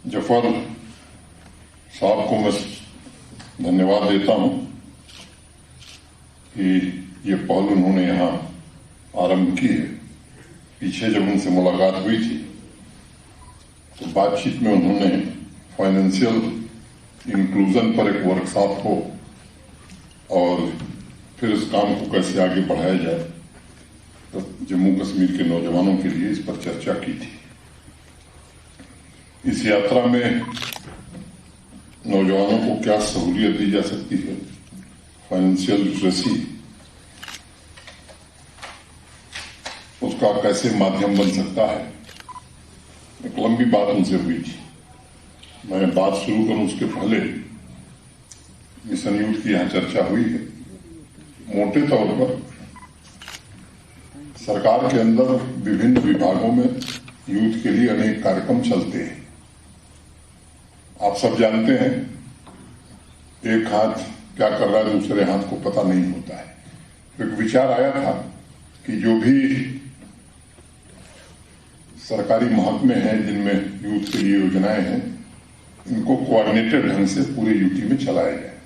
जफर साहब को मैं धन्यवाद देता हूं कि ये पहल उन्होंने यहां आरंभ की है। पीछे जब उनसे मुलाकात हुई थी तो बातचीत में उन्होंने फाइनेंशियल इंक्लूजन पर एक वर्कशॉप हो और फिर इस काम को कैसे आगे बढ़ाया जाए तो जम्मू कश्मीर के नौजवानों के लिए इस पर चर्चा की थी। इस यात्रा में नौजवानों को क्या सहूलियत दी जा सकती है, फाइनेंशियल लिटरेसी उसका कैसे माध्यम बन सकता है, एक लंबी बात उनसे हुई थी। मैं बात शुरू करूं उसके पहले मिशन यूथ की यहां चर्चा हुई है। मोटे तौर पर सरकार के अंदर विभिन्न विभागों में यूथ के लिए अनेक कार्यक्रम चलते हैं। आप सब जानते हैं एक हाथ क्या कर रहा है दूसरे हाथ को पता नहीं होता है। एक विचार आया था कि जो भी सरकारी महकमे हैं जिनमें यूथ के लिए योजनाएं हैं इनको कोऑर्डिनेटेड ढंग से पूरे यूटी में चलाया जाए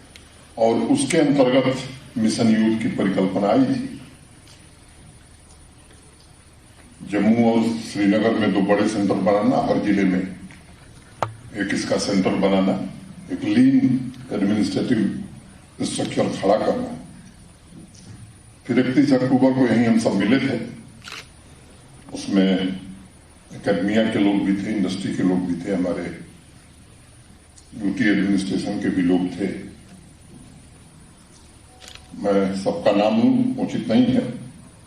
और उसके अंतर्गत मिशन यूथ की परिकल्पना आई थी। जम्मू और श्रीनगर में 2 बड़े सेंटर बनाना, हर जिले में एक इसका सेंटर बनाना, एक लीन एडमिनिस्ट्रेटिव स्ट्रक्चर खड़ा करना। फिर 31 अक्टूबर को यहीं हम सब मिले थे। उसमें एकेडमिया के लोग भी थे, इंडस्ट्री के लोग भी थे, हमारे यूटी एडमिनिस्ट्रेशन के भी लोग थे। मैं सबका नाम लूं उचित नहीं है।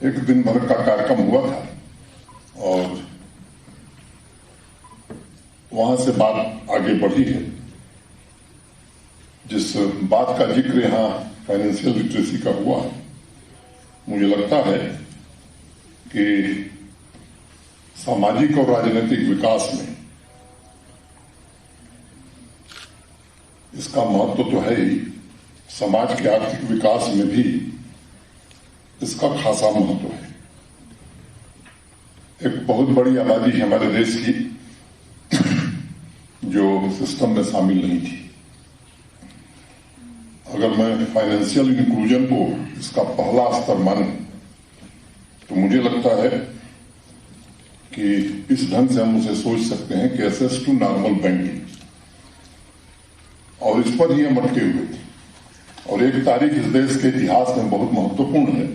एक दिन भर का कार्यक्रम हुआ था और वहां से बात आगे बढ़ी है। जिस बात का जिक्र यहां फाइनेंशियल लिटरेसी का हुआ है, मुझे लगता है कि सामाजिक और राजनीतिक विकास में इसका महत्व तो है ही, समाज के आर्थिक विकास में भी इसका खासा महत्व है। एक बहुत बड़ी आबादी है हमारे देश की जो सिस्टम में शामिल नहीं थी। अगर मैं फाइनेंशियल इंक्लूजन को इसका पहला स्तर मानूं तो मुझे लगता है कि इस ढंग से हम उसे सोच सकते हैं कि एसेस टू नॉर्मल बैंकिंग, और इस पर ही हम अटके हुए थे। और एक तारीख इस देश के इतिहास में बहुत महत्वपूर्ण है,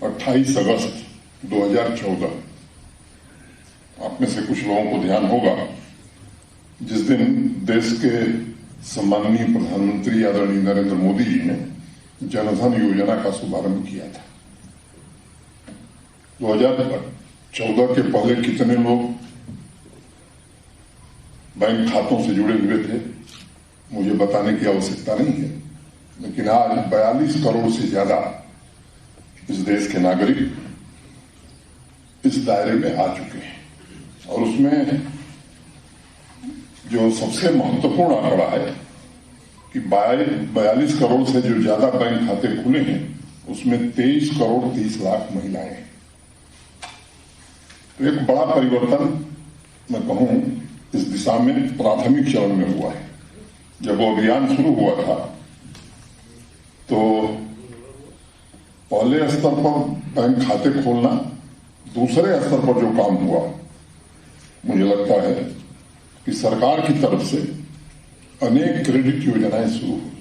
28 अगस्त 2014। आप में से कुछ लोगों को ध्यान होगा जिस दिन देश के सम्माननीय प्रधानमंत्री आदरणीय नरेंद्र मोदी जी ने जनधन योजना का शुभारंभ किया था। 2014 के पहले कितने लोग बैंक खातों से जुड़े हुए थे मुझे बताने की आवश्यकता नहीं है, लेकिन आज 42 करोड़ से ज्यादा इस देश के नागरिक इस दायरे में आ चुके हैं। और उसमें जो सबसे महत्वपूर्ण आंकड़ा है कि 42 करोड़ से जो ज्यादा बैंक खाते खुले हैं उसमें 23 करोड़ 30 लाख महिलाएं हैं। तो एक बड़ा परिवर्तन मैं कहूं इस दिशा में प्राथमिक चरण में हुआ है। जब वो अभियान शुरू हुआ था तो पहले स्तर पर बैंक खाते खोलना, दूसरे स्तर पर जो काम हुआ मुझे लगता है कि सरकार की तरफ से अनेक क्रेडिट योजनाएं शुरू हुई।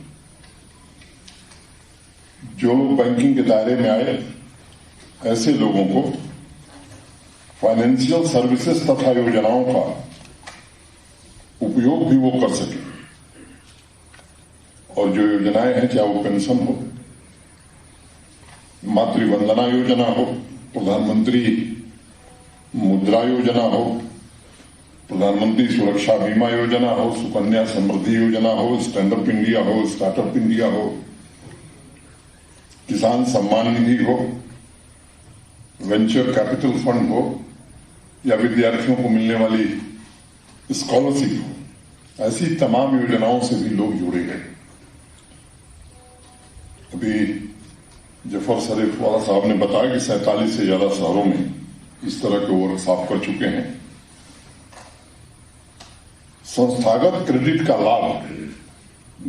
जो लोग बैंकिंग के दायरे में आए ऐसे लोगों को फाइनेंशियल सर्विसेज तथा योजनाओं का उपयोग भी वो कर सके। और जो योजनाएं हैं, चाहे वो पेंशन हो, मातृवंदना योजना हो, प्रधानमंत्री मुद्रा योजना हो, प्रधानमंत्री सुरक्षा बीमा योजना हो, सुकन्या समृद्धि योजना हो, स्टैंड अप इंडिया हो, स्टार्टअप इंडिया हो, किसान सम्मान निधि हो, वेंचर कैपिटल फंड हो, या विद्यार्थियों को मिलने वाली स्कॉलरशिप हो, ऐसी तमाम योजनाओं से भी लोग जुड़े गए। अभी जफर शरीफ वाला साहब ने बताया कि 47 से ज्यादा शहरों में इस तरह के वर्कशॉप कर चुके हैं। संस्थागत क्रेडिट का लाभ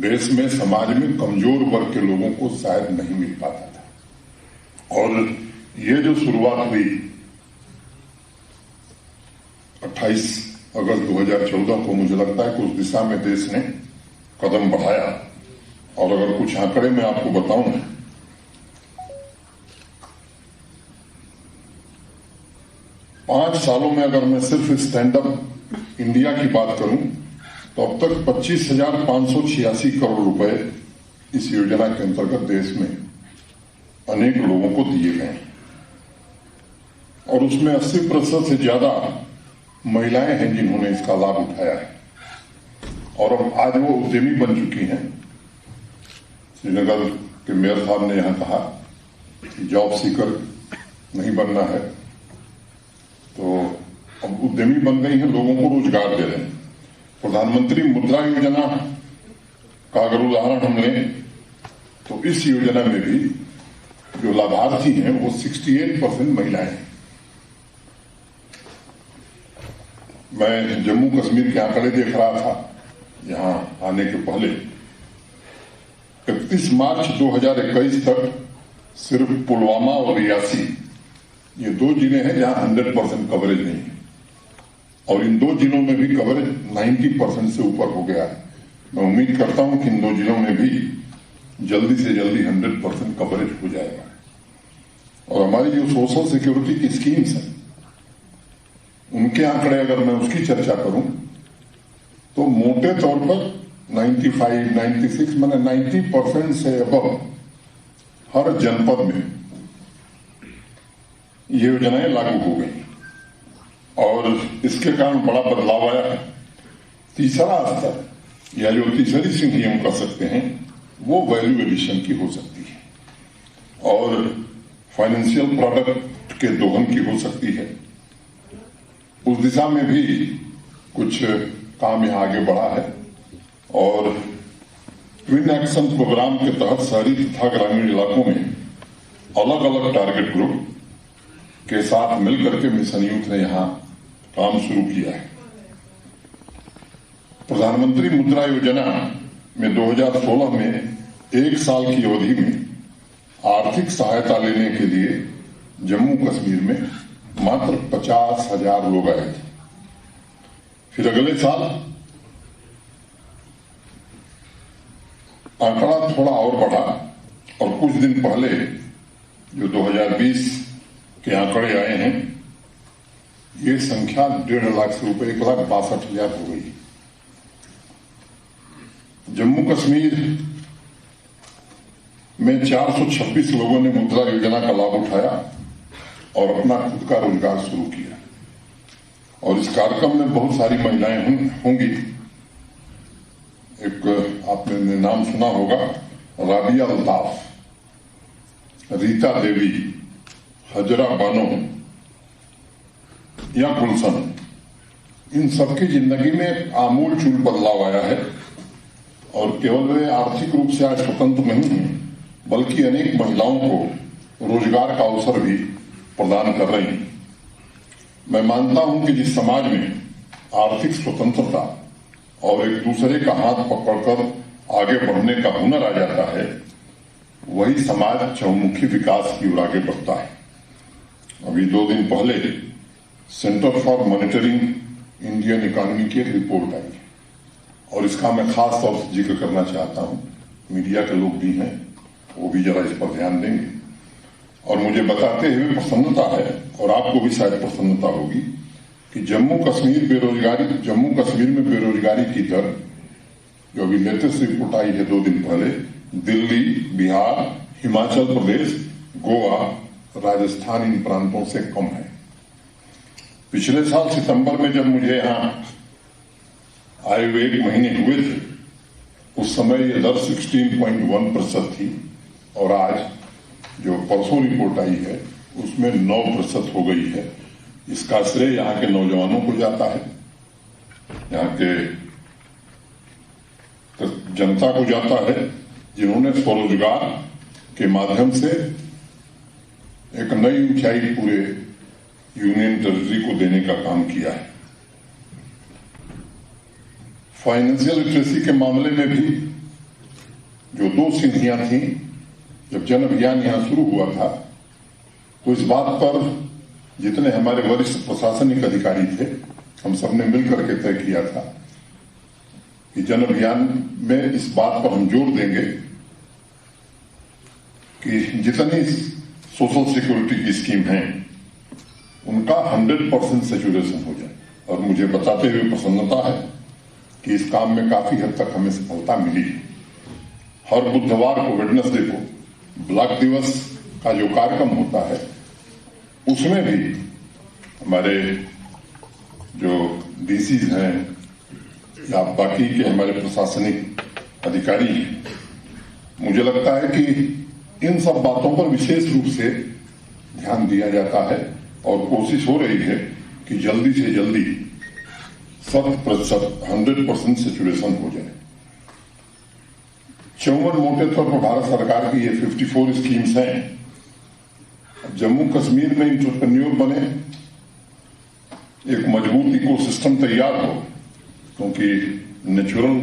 देश में समाज में कमजोर वर्ग के लोगों को शायद नहीं मिल पाता था, और ये जो शुरुआत हुई 28 अगस्त 2014 को, मुझे लगता है कि उस दिशा में देश ने कदम बढ़ाया। और अगर कुछ आंकड़े मैं आपको बताऊं, 5 सालों में अगर मैं सिर्फ स्टैंड अप इंडिया की बात करूं तो अब तक 25,586 करोड़ रुपए इस योजना के अंतर्गत देश में अनेक लोगों को दिए गए, और उसमें 80% से ज्यादा महिलाएं हैं जिन्होंने इसका लाभ उठाया है, और अब आज वो उद्यमी बन चुकी हैं। श्रीनगर के मेयर साहब ने यहां कहा कि जॉब सीकर नहीं बनना है, तो अब उद्यमी बन गई हैं, लोगों को रोजगार दे रहे हैं। प्रधानमंत्री मुद्रा योजना का अगर उदाहरण हम लें तो इस योजना में भी जो लाभार्थी हैं वो 68% महिलाएं हैं। मैं जम्मू कश्मीर के आंकड़े देख रहा था यहां आने के पहले। 31 मार्च 2021 तक सिर्फ पुलवामा और रियासी, ये 2 जिले हैं जहां 100% कवरेज नहीं है, और इन 2 जिलों में भी कवरेज 90% से ऊपर हो गया है। मैं उम्मीद करता हूं कि इन 2 जिलों में भी जल्दी से जल्दी 100% कवरेज हो जाएगा। और हमारी जो सोशल सिक्योरिटी की स्कीम्स हैं, उनके आंकड़े अगर मैं उसकी चर्चा करूं तो मोटे तौर पर 95, 96 माने 90% से अबव हर जनपद में ये योजनाएं लागू हो गई, और इसके कारण बड़ा बदलाव आया है। तीसरा स्तर या जो तीसरी सीढ़ी हम कर सकते हैं वो वैल्यू एडिशन की हो सकती है, और फाइनेंशियल प्रोडक्ट के दोहन की हो सकती है। उस दिशा में भी कुछ काम यहां आगे बढ़ा है, और ट्विन एक्शन प्रोग्राम के तहत शहरी तथा ग्रामीण इलाकों में अलग अलग टारगेट ग्रुप के साथ मिलकर के मिशन यूथ ने यहां काम शुरू किया है। प्रधानमंत्री मुद्रा योजना में 2016 में 1 साल की अवधि में आर्थिक सहायता लेने के लिए जम्मू कश्मीर में मात्र 50,000 लोग आए थे। फिर अगले साल आंकड़ा थोड़ा और बढ़ा, और कुछ दिन पहले जो 2020 के आंकड़े आए हैं, ये संख्या 1.5 लाख से ऊपर 1,62,000 हो गई। जम्मू कश्मीर में 426 लोगों ने मुद्रा योजना का लाभ उठाया और अपना खुद का रोजगार शुरू किया, और इस कार्यक्रम में बहुत सारी महिलाएं होंगी। एक आपने नाम सुना होगा, राबिया अल्ताफ, रीता देवी, हजरा बानो या गुलशन, इन सबकी जिंदगी में आमूल चूल बदलाव आया है, और केवल वे आर्थिक रूप से आज स्वतंत्र नहीं हैं, बल्कि अनेक महिलाओं को रोजगार का अवसर भी प्रदान कर रही हैं। मैं मानता हूं कि जिस समाज में आर्थिक स्वतंत्रता और एक दूसरे का हाथ पकड़कर आगे बढ़ने का हुनर आ जाता है, वही समाज चहुमुखी विकास की ओर आगे बढ़ता है। अभी 2 दिन पहले centre for monitoring Indian economy की एक रिपोर्ट आई, और इसका मैं खास तौर से जिक्र करना चाहता हूं। मीडिया के लोग भी हैं, वो भी जरा इस पर ध्यान देंगे। और मुझे बताते हुए प्रसन्नता है, और आपको भी शायद प्रसन्नता होगी, कि जम्मू कश्मीर में बेरोजगारी की दर, जो अभी लेटेस्ट रिपोर्ट आई है 2 दिन पहले, दिल्ली, बिहार, हिमाचल प्रदेश, गोवा, राजस्थान, इन प्रांतों से कम है। पिछले साल सितंबर में जब मुझे यहां आए हुए 1 महीने हुए थे, उस समय ये दर 16.1% थी, और आज जो परसों रिपोर्ट आई है उसमें 9% हो गई है। इसका श्रेय यहाँ के नौजवानों को जाता है, यहाँ के जनता को जाता है, जिन्होंने स्वरोजगार के माध्यम से एक नई ऊंचाई पूरे यूनियन टेरिटरी को देने का काम किया है। फाइनेंशियल लिटरेसी के मामले में भी जो 2 सिंधियां थीं, जब जन अभियान यहां शुरू हुआ था तो इस बात पर जितने हमारे वरिष्ठ प्रशासनिक अधिकारी थे, हम सबने मिलकर के तय किया था कि जन अभियान में इस बात पर हम जोर देंगे कि जितनी सोशल सिक्योरिटी की स्कीम है उनका 100% सैचुरेशन हो जाए। और मुझे बताते हुए प्रसन्नता है कि इस काम में काफी हद तक हमें सफलता मिली है। हर बुधवार को, वेडनेसडे को ब्लॉक दिवस का जो कार्यक्रम होता है उसमें भी हमारे जो डीसीज हैं या बाकी के हमारे प्रशासनिक अधिकारी हैं, मुझे लगता है कि इन सब बातों पर विशेष रूप से ध्यान दिया जाता है और कोशिश हो रही है कि जल्दी से जल्दी 100% सैचुरेशन हो जाए। 54 मोटे तौर पर भारत सरकार की ये 54 स्कीम्स हैं। जम्मू कश्मीर में एंटरप्रेन्योर बने, एक मजबूत इकोसिस्टम तैयार हो, क्योंकि नेचुरल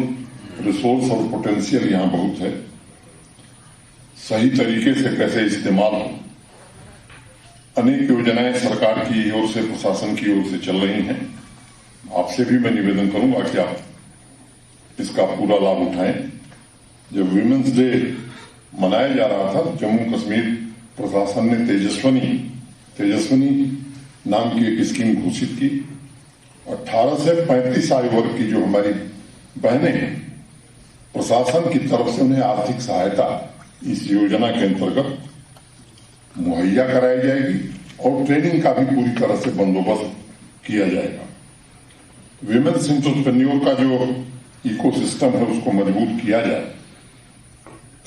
रिसोर्स और पोटेंशियल यहां बहुत है, सही तरीके से कैसे इस्तेमाल हो। अनेक योजनाएं सरकार की ओर से, प्रशासन की ओर से चल रही हैं। आपसे भी मैं निवेदन करूंगा कि आप इसका पूरा लाभ उठाएं। जब विमेंस डे मनाया जा रहा था, जम्मू कश्मीर प्रशासन ने तेजस्विनी नाम की एक स्कीम घोषित की। 18 से 35 आयु वर्ग की जो हमारी बहनें हैं, प्रशासन की तरफ से उन्हें आर्थिक सहायता इस योजना के अंतर्गत मुहैया कराई जाएगी और ट्रेनिंग का भी पूरी तरह से बंदोबस्त किया जाएगा। विमेंस एंटरप्रेन्योर का जो इकोसिस्टम है उसको मजबूत किया जाए,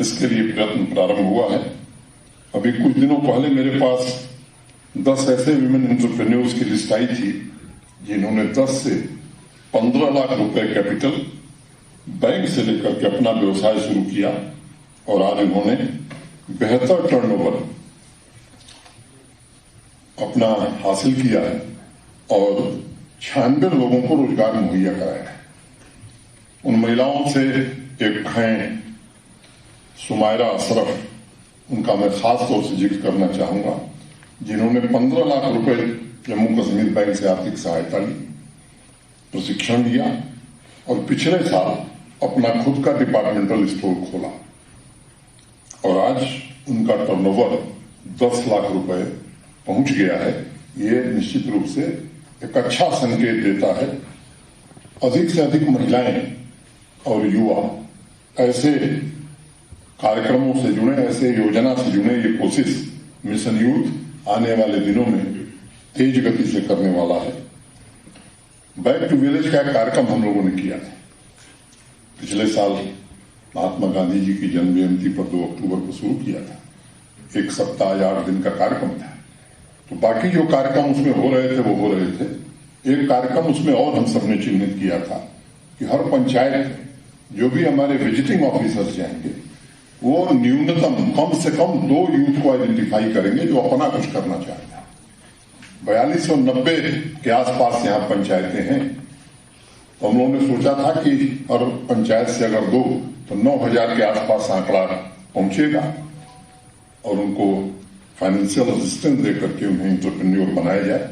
इसके लिए प्रयत्न प्रारंभ हुआ है। अभी कुछ दिनों पहले मेरे पास 10 ऐसे विमेन एंटरप्रेन्योर्स की लिस्ट आई थी जिन्होंने 10 से 15 लाख रुपए कैपिटल बैंक से लेकर के अपना व्यवसाय शुरू किया और आज उन्होंने बेहतर टर्नओवर अपना हासिल किया है और 96 लोगों को रोजगार मुहैया कराया है। उन महिलाओं से एक हैं सुमायरा अशरफ, उनका मैं खास तौर से जिक्र करना चाहूंगा, जिन्होंने 15 लाख रुपए जम्मू कश्मीर बैंक से आर्थिक सहायता ली, प्रशिक्षण लिया और पिछले साल अपना खुद का डिपार्टमेंटल स्टोर खोला और आज उनका टर्नओवर 10 लाख रुपए पहुंच गया है। ये निश्चित रूप से एक अच्छा संकेत देता है। अधिक से अधिक महिलाएं और युवा ऐसे कार्यक्रमों से जुड़े, ऐसे योजना से जुड़े। ये कोशिश मिशन यूथ आने वाले दिनों में तेज गति से करने वाला है। बैक टू विलेज का एक कार्यक्रम हम लोगों ने किया था पिछले साल, महात्मा गांधी जी की जन्म जयंती पर 2 अक्टूबर को शुरू किया था। 1 सप्ताह या 8 दिन का कार्यक्रम था। तो बाकी जो कार्यक्रम उसमें हो रहे थे वो हो रहे थे। एक कार्यक्रम उसमें और हम सबने चिन्हित किया था कि हर पंचायत जो भी हमारे विजिटिंग ऑफिसर्स जाएंगे वो न्यूनतम कम से कम 2 यूथ को आइडेंटिफाई करेंगे जो अपना कुछ करना चाहते हैं। 4290 के आसपास यहाँ पंचायतें हैं, तो हम लोगों ने सोचा था कि हर पंचायत से अगर 2 तो 9000 के आसपास आंकड़ा पहुंचेगा और उनको फाइनेंशियल असिस्टेंस देकर के उन्हें एंटरप्रेन्योर बनाया जाए।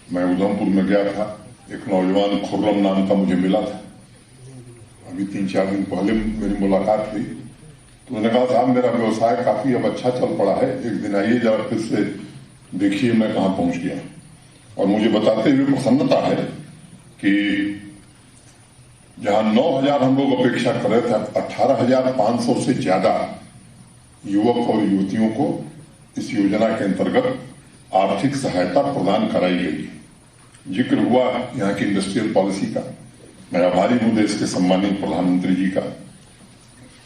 मैं उधमपुर में गया था, एक नौजवान खुर्रम नाम का मुझे मिला था, अभी 3-4 दिन पहले मेरी मुलाकात हुई। तो उन्होंने कहा साहब मेरा व्यवसाय काफी अब अच्छा चल पड़ा है, एक दिन आइए जरा फिर से देखिए मैं कहां पहुंच गया। और मुझे बताते हुए प्रसन्नता है कि जहां 9000 हम लोग अपेक्षा कर रहे थे, 18500 से ज्यादा युवक और युवतियों को इस योजना के अंतर्गत आर्थिक सहायता प्रदान कराई गई। जिक्र हुआ यहाँ की इंडस्ट्रियल पॉलिसी का। मैं आभारी हूं देश के सम्मानित प्रधानमंत्री जी का।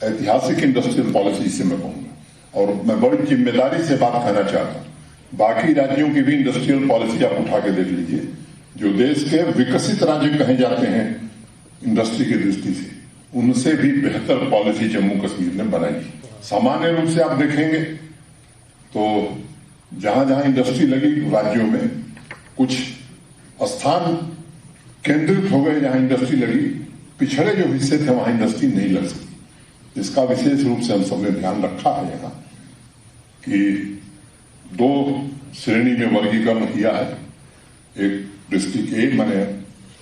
ऐतिहासिक इंडस्ट्रियल पॉलिसी से मैं कहूंगा और मैं बड़ी जिम्मेदारी से बात कहना चाहता हूं। बाकी राज्यों की भी इंडस्ट्रियल पॉलिसी आप उठा के देख लीजिए, जो देश के विकसित राज्य कहे जाते हैं इंडस्ट्री की दृष्टि से, उनसे भी बेहतर पॉलिसी जम्मू कश्मीर ने बनाई। सामान्य रूप से आप देखेंगे तो जहां जहां इंडस्ट्री लगी राज्यों में, कुछ स्थान केंद्रित हो गए जहां इंडस्ट्री लगी पिछड़े जो हिस्से थे वहां इंडस्ट्री नहीं लग सकी। इसका विशेष रूप से हम सबने ध्यान रखा है यहाँ कि 2 श्रेणी में वर्गीकरण किया है। एक डिस्ट्रिक्ट ए मैंने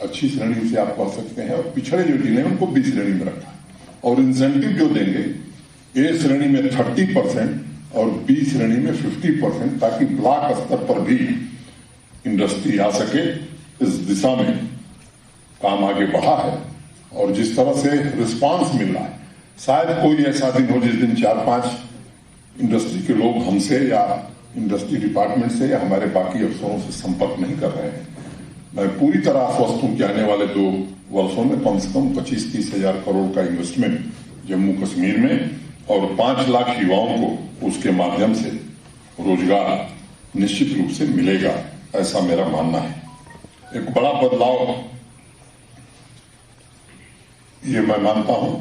अच्छी श्रेणी से आप कह सकते हैं, और पिछड़े जो जिले हैं उनको बी श्रेणी में रखा है। और इंसेंटिव जो देंगे ए श्रेणी में 30% और बी श्रेणी में 50%, ताकि ब्लॉक स्तर पर भी इंडस्ट्री आ सके। इस दिशा में काम आगे बढ़ा है और जिस तरह से रिस्पांस मिल रहा है, शायद कोई ऐसा दिन हो जिस दिन 4-5 इंडस्ट्री के लोग हमसे या इंडस्ट्री डिपार्टमेंट से या हमारे बाकी अफसरों से संपर्क नहीं कर रहे हैं। मैं पूरी तरह आश्वस्त हूं कि आने वाले 2 वर्षों में कम से कम 25-30 हजार करोड़ का इन्वेस्टमेंट जम्मू कश्मीर में और 5 लाख युवाओं को उसके माध्यम से रोजगार निश्चित रूप से मिलेगा, ऐसा मेरा मानना है। एक बड़ा बदलाव ये मैं मानता हूं।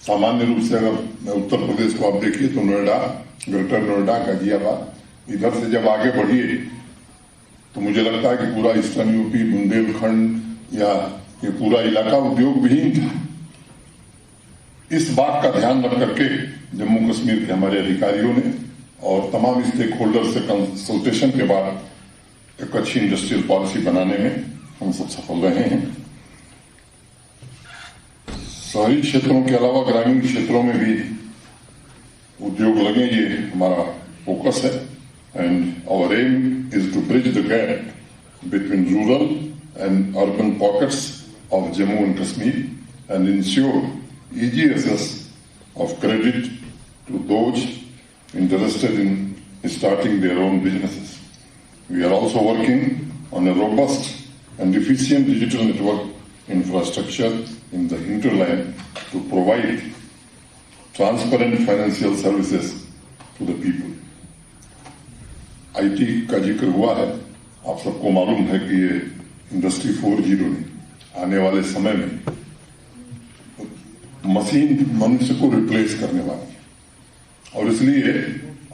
सामान्य रूप से अगर मैं उत्तर प्रदेश को आप देखिए तो नोएडा, ग्रेटर नोएडा, गाजियाबाद, इधर से जब आगे बढ़िए तो मुझे लगता है कि पूरा ईस्टर्न यूपी, बुंदेलखंड या ये पूरा इलाका उद्योग विहीन था। इस बात का ध्यान रख करके जम्मू कश्मीर के हमारे अधिकारियों ने और तमाम स्टेक होल्डर से कंसल्टेशन के बाद एक अच्छी इंडस्ट्रियल पॉलिसी बनाने में हम सब सफल रहे हैं। शहरी क्षेत्रों के अलावा ग्रामीण क्षेत्रों में भी उद्योग लगे, ये हमारा फोकस है। And our aim is to bridge the gap between rural and urban pockets of Jammu and Kashmir and ensure easy access of credit to those interested in starting their own businesses. We are also working on a robust and efficient digital network infrastructure in the hinterland to provide transparent financial services to the people. IT का जिक्र हुआ है। आप सबको मालूम है कि ये इंडस्ट्री 4.0 ने आने वाले समय में मशीन मनुष्य को रिप्लेस करने वाली है। और इसलिए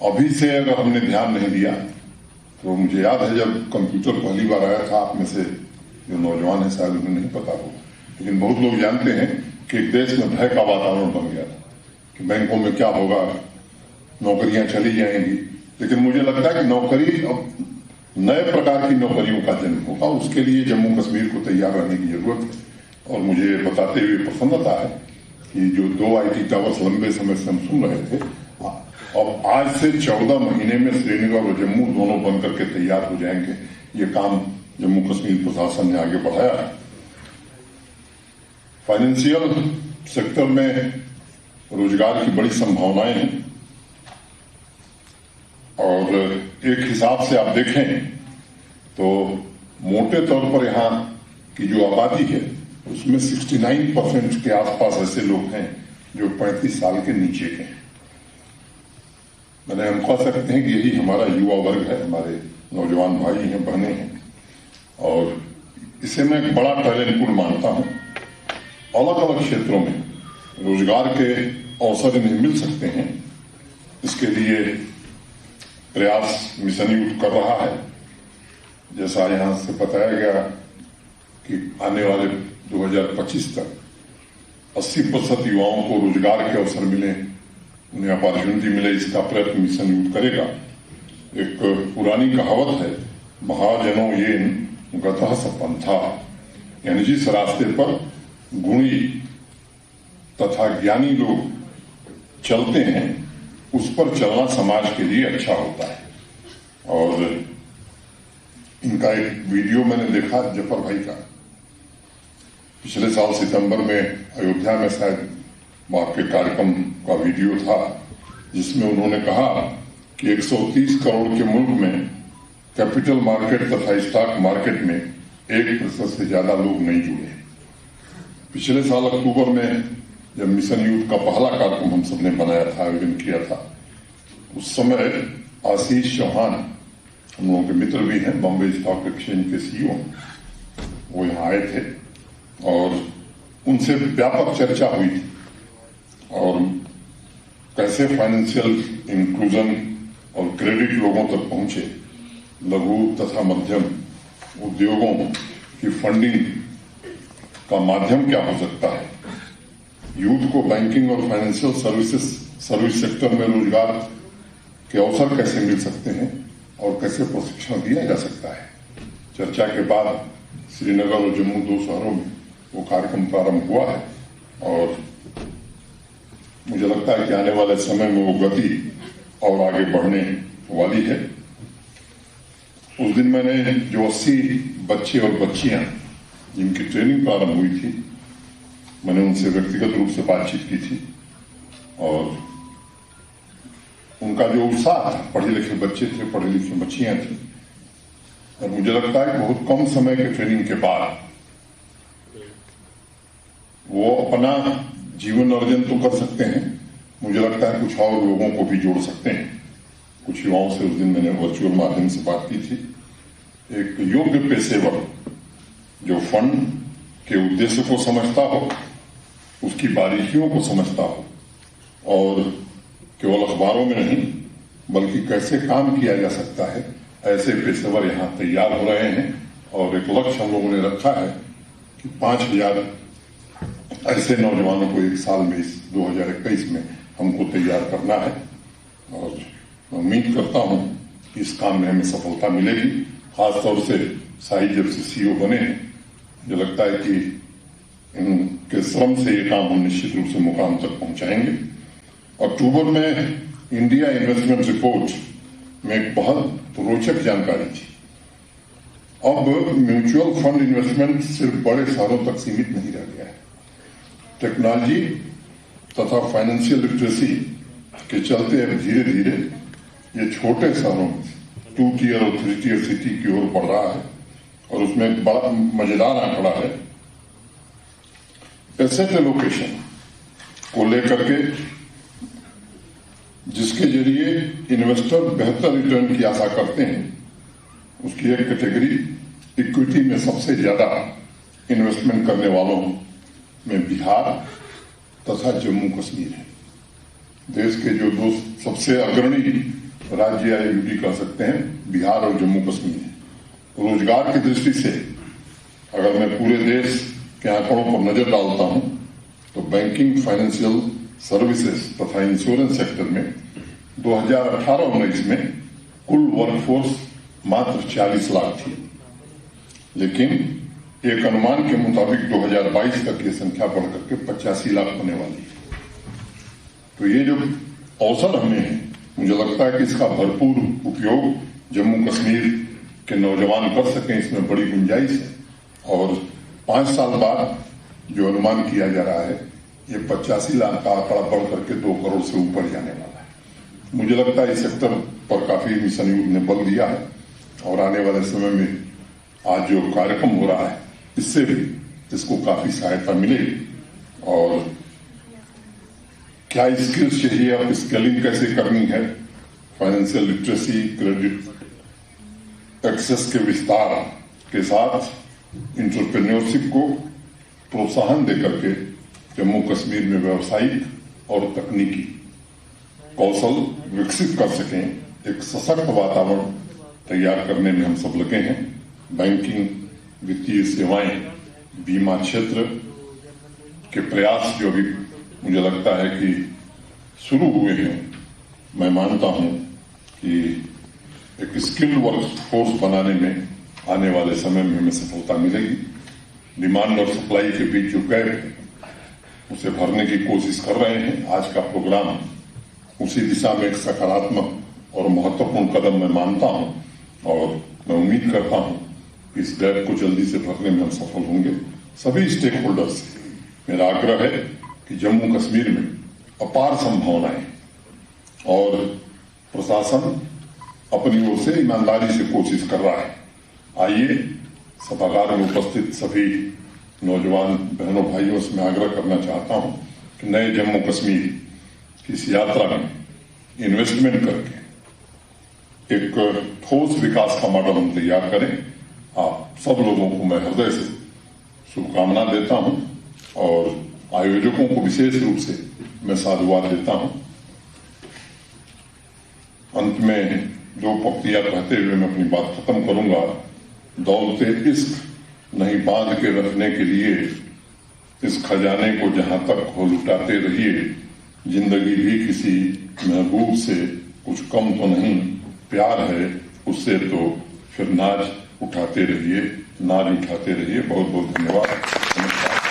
अभी से अगर हमने ध्यान नहीं दिया तो मुझे याद है जब कंप्यूटर पहली बार आया था, आप में से जो नौजवान है शायद उन्हें नहीं पता होगा, लेकिन बहुत लोग जानते हैं कि एक देश में भय का वातावरण बन गया था कि बैंकों में क्या होगा, नौकरियां चली जाएंगी। लेकिन मुझे लगता है कि नौकरी अब नए प्रकार की नौकरियों का जन्म होगा। उसके लिए जम्मू कश्मीर को तैयार रहने की जरूरत है। और मुझे बताते हुए प्रसन्नता है कि जो 2 IT टावर्स लंबे समय से हम सुन रहे थे, अब आज से 14 महीने में श्रीनगर और जम्मू दोनों बनकर के तैयार हो जाएंगे। ये काम जम्मू कश्मीर प्रशासन ने आगे बढ़ाया है। फाइनेंशियल सेक्टर में रोजगार की बड़ी संभावनाएं हैं और एक हिसाब से आप देखें तो मोटे तौर पर यहाँ की जो आबादी है उसमें 69% के आसपास ऐसे लोग हैं जो 35 साल के नीचे के हैं। मैंने हम कह सकते हैं कि यही हमारा युवा वर्ग है, हमारे नौजवान भाई हैं, बहनें हैं, और इसे मैं एक बड़ा टैलेंट पूल मानता हूं। अलग अलग क्षेत्रों में रोजगार के अवसर इन्हें मिल सकते हैं। इसके लिए प्रयास मिशन यूथ कर रहा है। जैसा यहां से बताया गया कि आने वाले 2025 तक 80% युवाओं को रोजगार के अवसर मिले, उन्हें अपॉर्चुनिटी मिले, इसका प्रयत्न मिशन यूथ करेगा। एक पुरानी कहावत है, महाजनों ये गतः सपंथा, यानी जिस रास्ते पर गुणी तथा ज्ञानी लोग चलते हैं उस पर चलना समाज के लिए अच्छा होता है। और इनका एक वीडियो मैंने देखा जफर भाई का, पिछले साल सितंबर में अयोध्या में शायद आपके कार्यक्रम का वीडियो था, जिसमें उन्होंने कहा कि 130 करोड़ के मुल्क में कैपिटल मार्केट तथा स्टॉक मार्केट में 1% से ज्यादा लोग नहीं जुड़े। पिछले साल अक्टूबर में जब मिशन यूथ का पहला कार्यक्रम हम सबने बनाया था, आयोजन किया था, उस समय आशीष चौहान, हम लोगों के मित्र भी हैं, बॉम्बे स्टॉक एक्सचेंज के CEO, वो यहाँ आए थे और उनसे व्यापक चर्चा हुई थी और कैसे फाइनेंशियल इंक्लूजन और क्रेडिट लोगों तक पहुंचे, लघु तथा मध्यम उद्योगों की फंडिंग का माध्यम क्या हो सकता है, यूथ को बैंकिंग और फाइनेंशियल सर्विस सेक्टर में रोजगार के अवसर कैसे मिल सकते हैं और कैसे प्रशिक्षण दिया जा सकता है। चर्चा के बाद श्रीनगर और जम्मू 2 शहरों में वो कार्यक्रम प्रारंभ हुआ है और मुझे लगता है कि आने वाले समय में वो गति और आगे बढ़ने वाली है। उस दिन मैंने जो 80 बच्चे और बच्चियां जिनकी ट्रेनिंग प्रारंभ हुई थी, मैंने उनसे व्यक्तिगत रूप से बातचीत की थी और उनका जो उत्साह था, पढ़े लिखे बच्चे थे, पढ़े लिखे बच्चियां थी, और मुझे लगता है कि बहुत कम समय के ट्रेनिंग के बाद वो अपना जीवन अर्जन तो कर सकते हैं, मुझे लगता है कुछ और लोगों को भी जोड़ सकते हैं। कुछ युवाओं से उस दिन मैंने वर्चुअल माध्यम से बात की थी। एक योग्य पेशेवर जो फंड के उद्देश्य को समझता हो, उसकी बारीकियों को समझता हो और केवल अखबारों में नहीं बल्कि कैसे काम किया जा सकता है, ऐसे पेशेवर यहां तैयार हो रहे हैं। और एक लक्ष्य हम लोगों ने रखा है कि 5000 ऐसे नौजवानों को एक साल में इस 2021 में हमको तैयार करना है और मैं उम्मीद करता हूं कि इस काम में हमें सफलता मिलेगी। खासतौर से साई जब से सीईओ बने हैं, मुझे लगता है कि इनके श्रम से ये काम हम निश्चित रूप से मुकाम तक पहुंचाएंगे। अक्टूबर में इंडिया इन्वेस्टमेंट रिपोर्ट में एक बहुत रोचक जानकारी थी। अब म्यूचुअल फंड इन्वेस्टमेंट सिर्फ बड़े शहरों तक सीमित नहीं रह गया है। टेक्नोलॉजी तथा फाइनेंशियल लिटरेसी के चलते अब धीरे धीरे ये छोटे शहरों में 2 टियर और 3 टियर सिटी की ओर बढ़ रहा है और उसमें एक बड़ा मजेदार आंकड़ा है। एसेट एलोकेशन को लेकर के जिसके जरिए इन्वेस्टर बेहतर रिटर्न की आशा करते हैं, उसकी एक कैटेगरी इक्विटी में सबसे ज्यादा इन्वेस्टमेंट करने वालों में बिहार तथा जम्मू कश्मीर है। देश के जो 2 सबसे अग्रणी राज्य या यूटी कह सकते हैं, बिहार और जम्मू कश्मीर है। रोजगार की दृष्टि से अगर मैं पूरे देश के आंकड़ों पर नजर डालता हूं तो बैंकिंग, फाइनेंशियल सर्विसेज तथा इंश्योरेंस सेक्टर में 2018-19 में कुल वर्कफोर्स मात्र 40 लाख थी, लेकिन एक अनुमान के मुताबिक 2022 तक ये संख्या बढ़कर के 85 लाख होने वाली है। तो ये जो अवसर हमें है, मुझे लगता है कि इसका भरपूर उपयोग जम्मू कश्मीर के नौजवान कर सकें, इसमें बड़ी गुंजाइश है। और 5 साल बाद जो अनुमान किया जा रहा है, ये 85 लाख का आंकड़ा बढ़ करके 2 करोड़ से ऊपर जाने वाला है। मुझे लगता है इस सेक्टर पर काफी मिशन युग ने बल दिया है और आने वाले समय में आज जो कार्यक्रम हो रहा है, इससे भी इसको काफी सहायता मिलेगी। और क्या स्किल्स चाहिए, अब स्केलिंग कैसे करनी है, फाइनेंशियल लिटरेसी, क्रेडिट एक्सेस के विस्तार के साथ इंटरप्रेन्योरशिप को प्रोत्साहन देकर के जम्मू कश्मीर में व्यावसायिक और तकनीकी कौशल विकसित कर सकें, एक सशक्त वातावरण तैयार करने में हम सब लगे हैं। बैंकिंग, वित्तीय सेवाएं, बीमा क्षेत्र के प्रयास जो भी मुझे लगता है कि शुरू हुए हैं, मैं मानता हूं कि एक स्किल्ड वर्क फोर्स बनाने में आने वाले समय में हमें सफलता मिलेगी। डिमांड और सप्लाई के बीच जो गैप है, उसे भरने की कोशिश कर रहे हैं। आज का प्रोग्राम उसी दिशा में एक सकारात्मक और महत्वपूर्ण कदम मैं मानता हूं और मैं उम्मीद करता हूं कि इस गैप को जल्दी से भरने में हम सफल होंगे। सभी स्टेक होल्डर्स से मेरा आग्रह है कि जम्मू कश्मीर में अपार संभावनाएं और प्रशासन अपनी ओर से ईमानदारी से कोशिश कर रहा है। आइए सभागार में उपस्थित सभी नौजवान बहनों भाइयों से मैं आग्रह करना चाहता हूं कि नए जम्मू कश्मीर की इस यात्रा में इन्वेस्टमेंट करके एक ठोस विकास का मॉडल हम तैयार करें। आप सब लोगों को मैं हृदय से शुभकामना देता हूं और आयोजकों को विशेष रूप से मैं साधुवाद देता हूं। अंत में 2 पंक्तियां कहते हुए मैं अपनी बात खत्म करूंगा। दौलते इश्क नहीं बांध के रखने के लिए इस खजाने को जहां तक हो लुटाते रहिए। जिंदगी भी किसी महबूब से कुछ कम तो नहीं, प्यार है उससे तो फिर नाज उठाते रहिए, नाज उठाते रहिए। बहुत बहुत धन्यवाद।